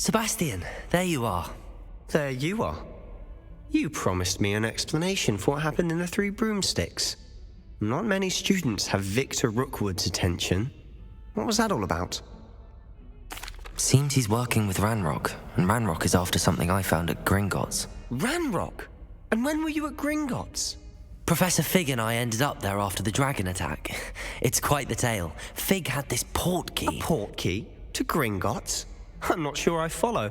Sebastian, there you are. There you are. You promised me an explanation for what happened in the Three Broomsticks. Not many students have Victor Rookwood's attention. What was that all about? Seems he's working with Ranrock, and Ranrock is after something I found at Gringotts. Ranrock? And when were you at Gringotts? Professor Fig and I ended up there after the dragon attack. It's quite the tale. Fig had this port key. A port key? To Gringotts? I'm not sure I follow.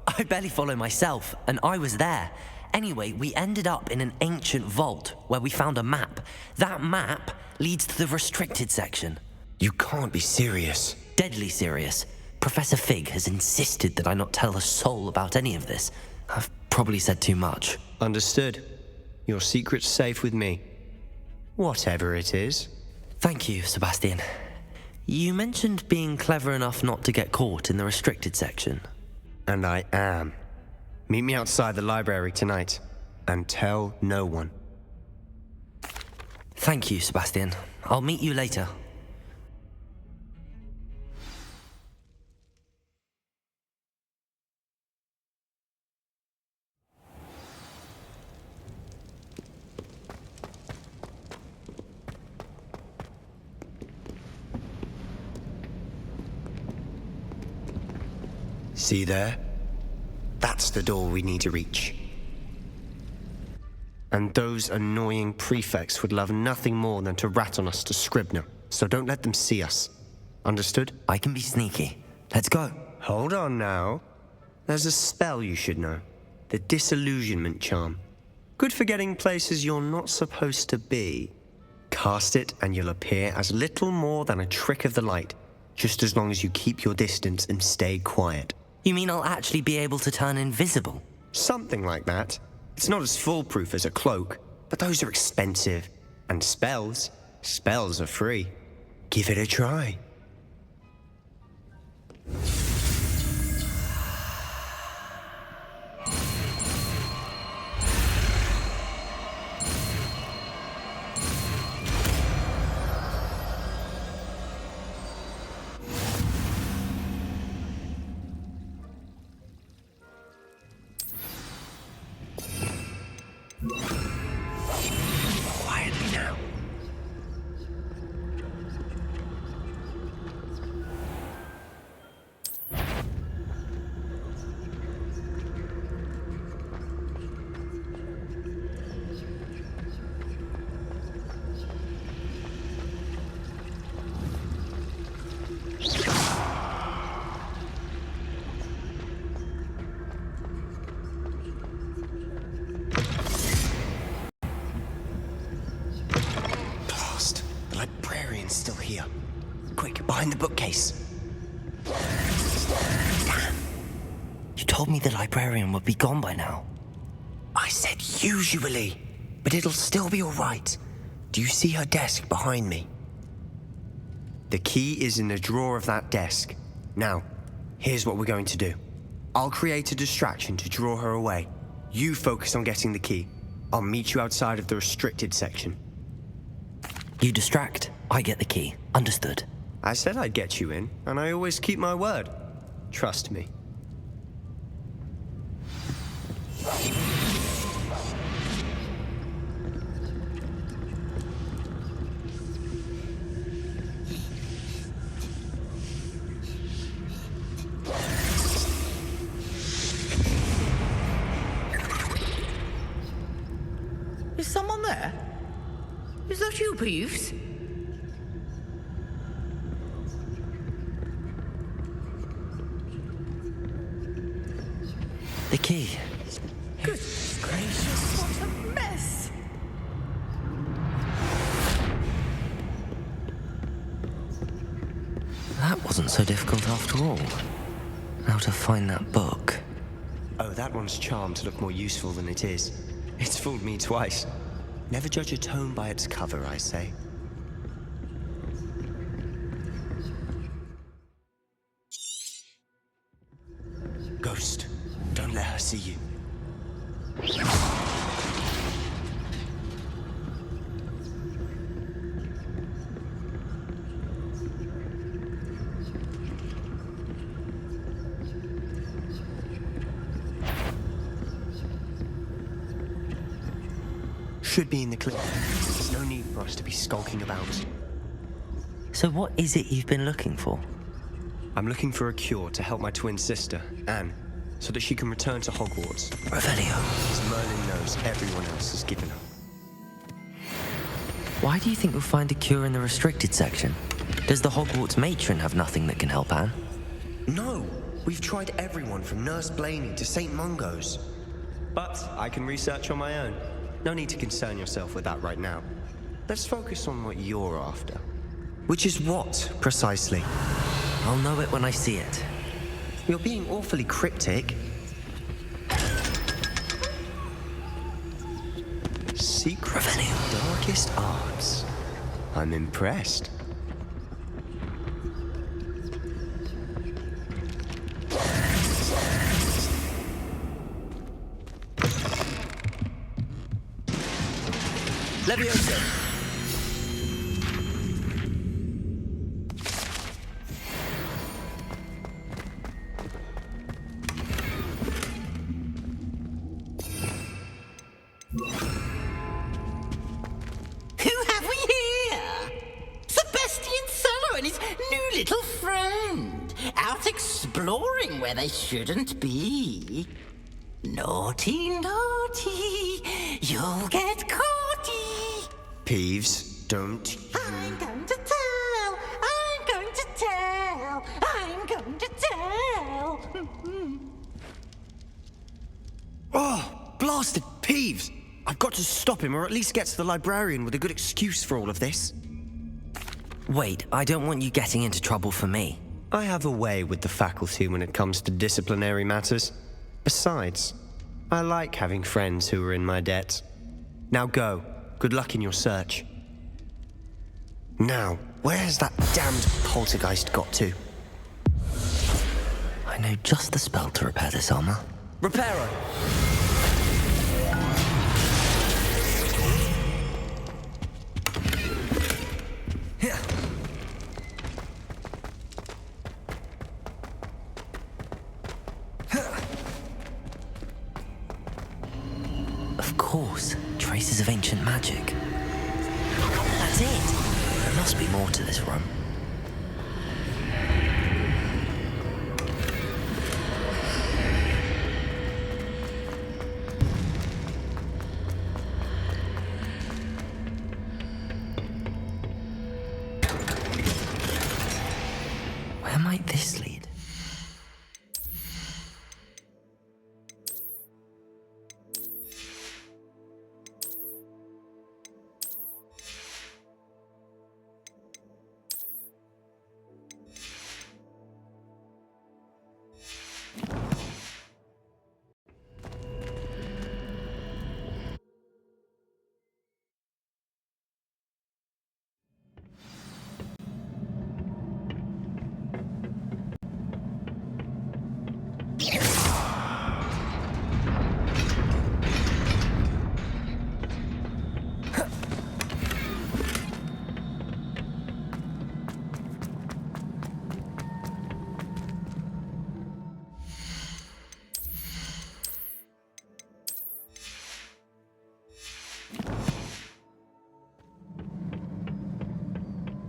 I barely follow myself, and I was there. Anyway, we ended up in an ancient vault where we found a map. That map leads to the restricted section. You can't be serious. Deadly serious. Professor Fig has insisted that I not tell a soul about any of this. I've probably said too much. Understood. Your secret's safe with me. Whatever it is. Thank you, Sebastian. You mentioned being clever enough not to get caught in the restricted section. And I am. Meet me outside the library tonight, and tell no one. Thank you, Sebastian. I'll meet you later. See there? That's the door we need to reach. And those annoying prefects would love nothing more than to rat on us to Scribner, so don't let them see us. Understood? I can be sneaky. Let's go. Hold on now. There's a spell you should know. The Disillusionment Charm. Good for getting places you're not supposed to be. Cast it and you'll appear as little more than a trick of the light, just as long as you keep your distance and stay quiet. You mean I'll actually be able to turn invisible? Something like that. It's not as foolproof as a cloak, but those are expensive. And spells are free. Give it a try. Quietly now. Still here. Quick, behind the bookcase. Damn. You told me the librarian would be gone by now. I said usually, but it'll still be all right. Do you see her desk behind me? The key is in the drawer of that desk. Now, here's what we're going to do. I'll create a distraction to draw her away. You focus on getting the key. I'll meet you outside of the restricted section. You distract, I get the key. Understood. I said I'd get you in, and I always keep my word. Trust me. Is someone there? Is that you, Peeves? The key. Goodness gracious, what a mess! That wasn't so difficult after all. How to find that book. Oh, that one's charmed to look more useful than it is. It's fooled me twice. Never judge a tome by its cover, I say. Ghost, don't let her see you. should be in the clear. There's no need for us to be skulking about. So what is it you've been looking for? I'm looking for a cure to help my twin sister, Anne, so that she can return to Hogwarts. Revelio. As Merlin knows everyone else has given her. Why do you think you'll find a cure in the restricted section? Does the Hogwarts matron have nothing that can help Anne? No! We've tried everyone from Nurse Blaney to St. Mungo's. But I can research on my own. No need to concern yourself with that right now. Let's focus on what you're after. Which is what, precisely? I'll know it when I see it. You're being awfully cryptic. Secrets of darkest arts. I'm impressed. Leviosa! Who have we here? Sebastian Cello and his new little friend, out exploring where they shouldn't be. Naughty, naughty, you'll get caughty. Peeves, don't. I'm going to tell, I'm going to tell, I'm going to tell. Oh, blasted Peeves! I've got to stop him, or at least get to the librarian with a good excuse for all of this. Wait, I don't want you getting into trouble for me. I have a way with the faculty when it comes to disciplinary matters. Besides, I like having friends who are in my debt. Now go. Good luck in your search. Now, where has that damned poltergeist got to? I know just the spell to repair this armor. Reparo! Of course, traces of ancient magic. That's it! There must be more to this room. Where might this lead?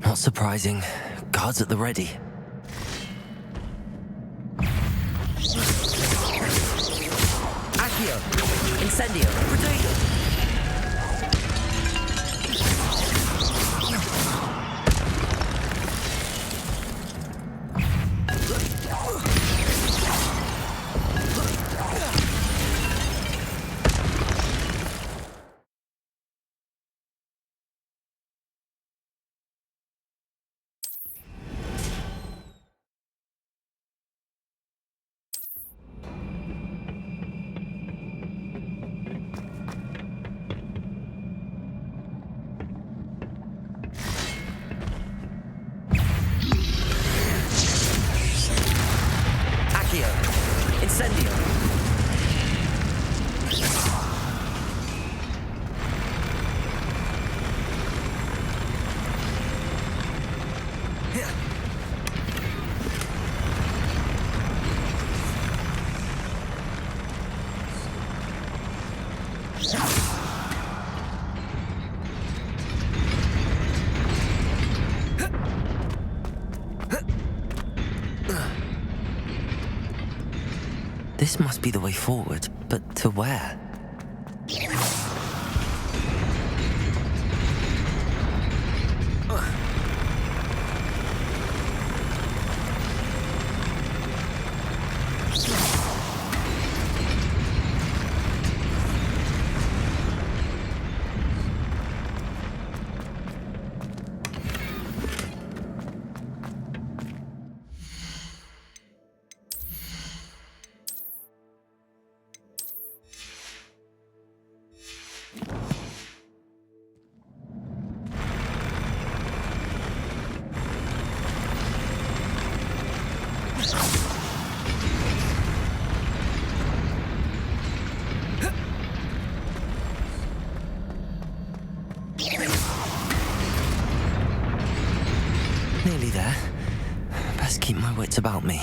Not surprising. Guards at the ready. Accio! Incendio! Potato! Incendio! This must be the way forward, but to where? Nearly there. Best keep my wits about me.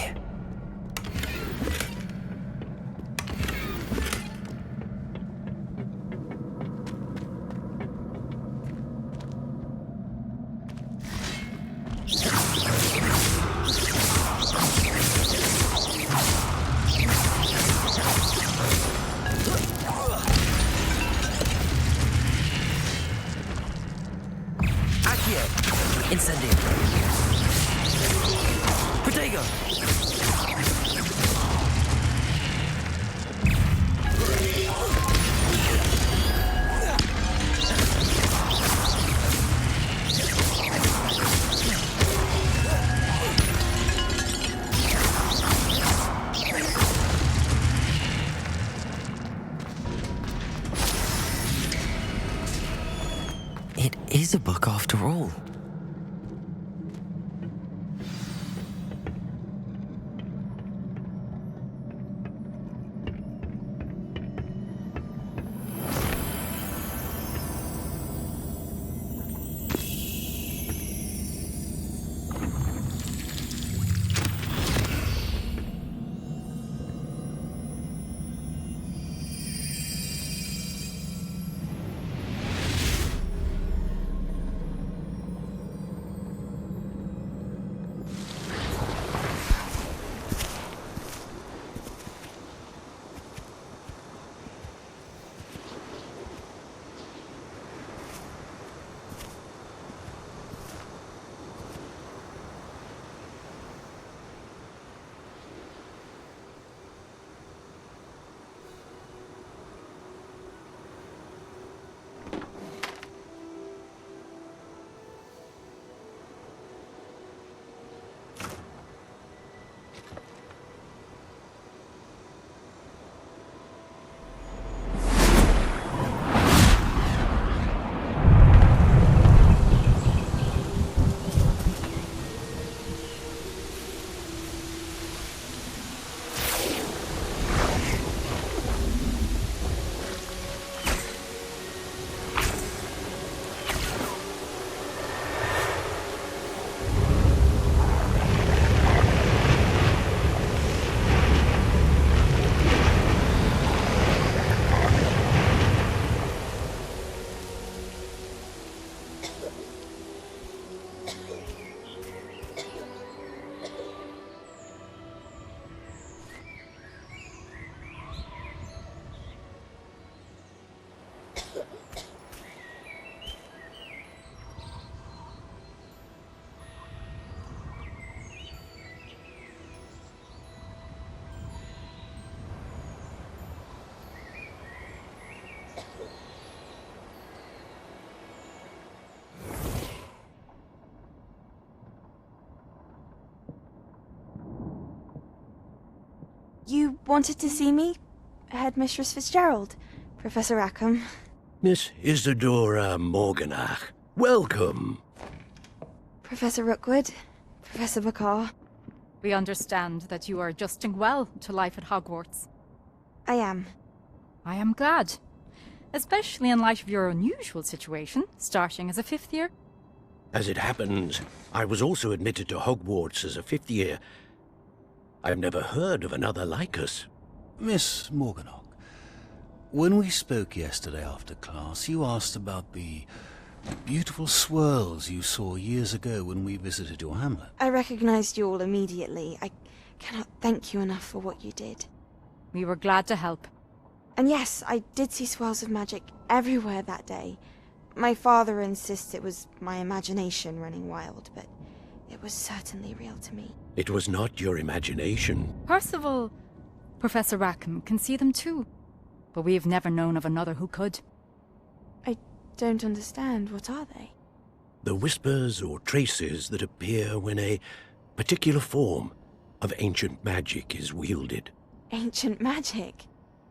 Incendio. Protego. It is a book after all. You wanted to see me? Headmistress Fitzgerald, Professor Rackham. Miss Isadora Morganach, welcome. Professor Rookwood, Professor Bakar. We understand that you are adjusting well to life at Hogwarts. I am. I am glad. Especially in light of your unusual situation, starting as a 5th year. As it happens, I was also admitted to Hogwarts as a 5th year. I've never heard of another like us. Miss Morganach, when we spoke yesterday after class, you asked about the beautiful swirls you saw years ago when we visited your hamlet. I recognized you all immediately. I cannot thank you enough for what you did. We were glad to help. And yes, I did see swirls of magic everywhere that day. My father insists it was my imagination running wild, but it was certainly real to me. It was not your imagination. Percival, Professor Rackham can see them too. But we've never known of another who could. I don't understand. What are they? The whispers or traces that appear when a particular form of ancient magic is wielded. Ancient magic?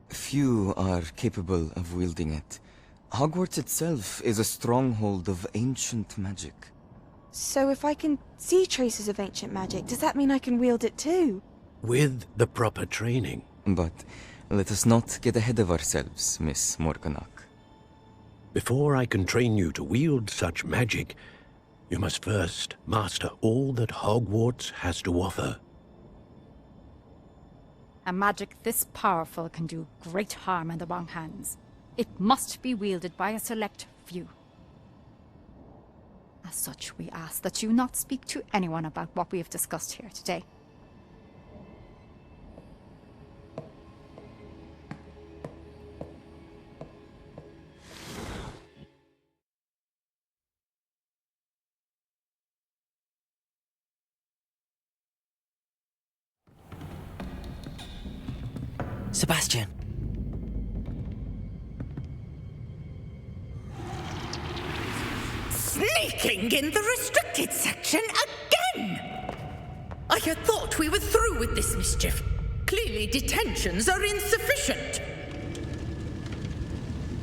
Few are capable of wielding it. Hogwarts itself is a stronghold of ancient magic. So if I can see traces of ancient magic, does that mean I can wield it too? With the proper training. But let us not get ahead of ourselves, Miss Morganach. Before I can train you to wield such magic, you must first master all that Hogwarts has to offer. A magic this powerful can do great harm in the wrong hands. It must be wielded by a select few. As such, we ask that you not speak to anyone about what we have discussed here today. Sebastian. Sneaking in the restricted section again! I had thought we were through with this mischief. Clearly detentions are insufficient.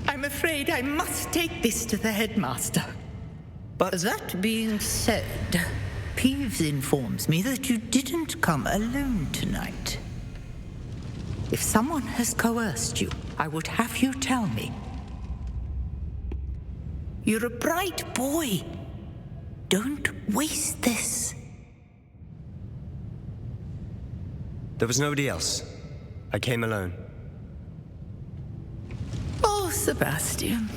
I'm afraid I must take this to the headmaster. But that being said, Peeves informs me that you didn't come alone tonight. If someone has coerced you, I would have you tell me. You're a bright boy. Don't waste this. There was nobody else. I came alone. Oh, Sebastian.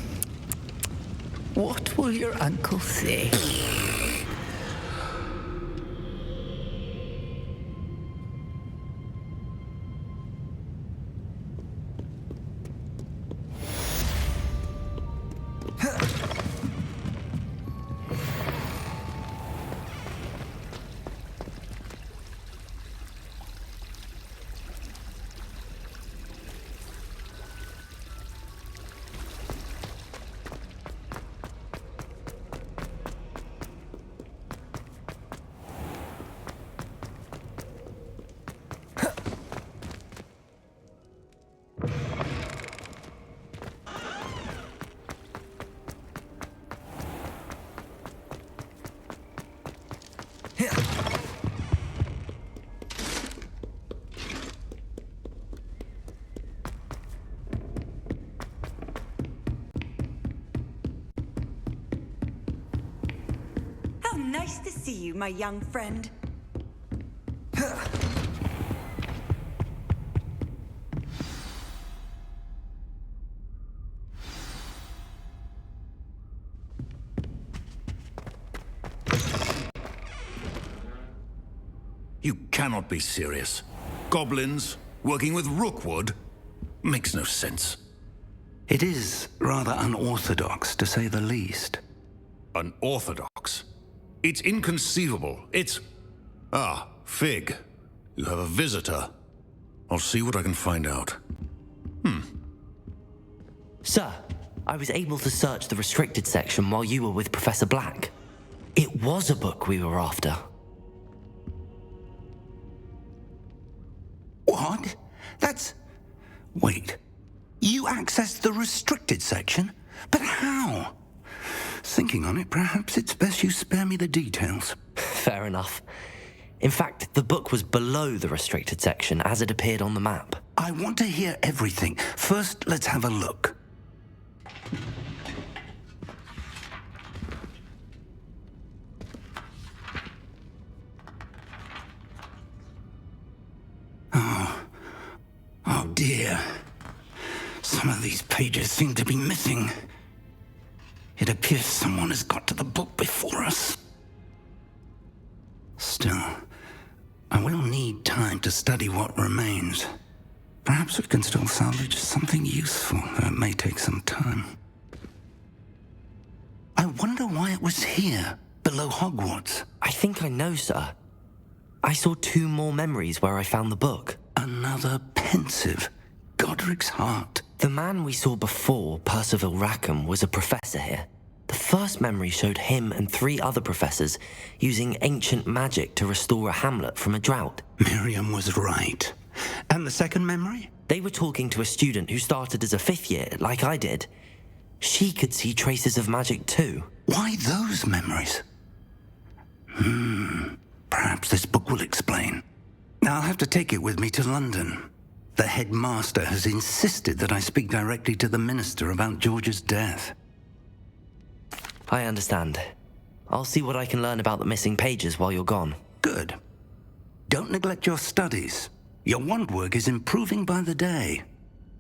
What will your uncle say? How nice to see you, my young friend. You cannot be serious. Goblins working with Rookwood? Makes no sense. It is rather unorthodox, to say the least. Unorthodox? It's inconceivable. It's... Ah, Fig. You have a visitor. I'll see what I can find out. Sir, I was able to search the restricted section while you were with Professor Black. It was a book we were after. What? That's... Wait. You accessed the restricted section? But how? Thinking on it, perhaps it's best you spare me the details. Fair enough. In fact, the book was below the restricted section as it appeared on the map. I want to hear everything. First, let's have a look. Oh dear. Some of these pages seem to be missing. It appears someone has got to the book before us. Still, I will need time to study what remains. Perhaps we can still salvage something useful, though it may take some time. I wonder why it was here, below Hogwarts. I think I know, sir. I saw 2 more memories where I found the book. Another pensive. Godric's heart. The man we saw before, Percival Rackham, was a professor here. The first memory showed him and 3 other professors using ancient magic to restore a hamlet from a drought. Miriam was right. And the second memory? They were talking to a student who started as a 5th year, like I did. She could see traces of magic too. Why those memories? Perhaps this book will explain. Now I'll have to take it with me to London. The headmaster has insisted that I speak directly to the minister about George's death. I understand. I'll see what I can learn about the missing pages while you're gone. Good. Don't neglect your studies. Your wand work is improving by the day.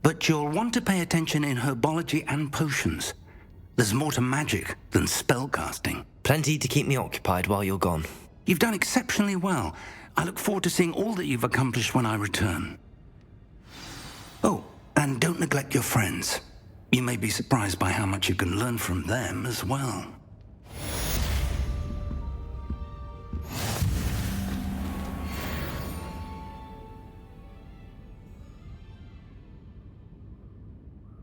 But you'll want to pay attention in herbology and potions. There's more to magic than spellcasting. Plenty to keep me occupied while you're gone. You've done exceptionally well. I look forward to seeing all that you've accomplished when I return. Oh, and don't neglect your friends. You may be surprised by how much you can learn from them as well.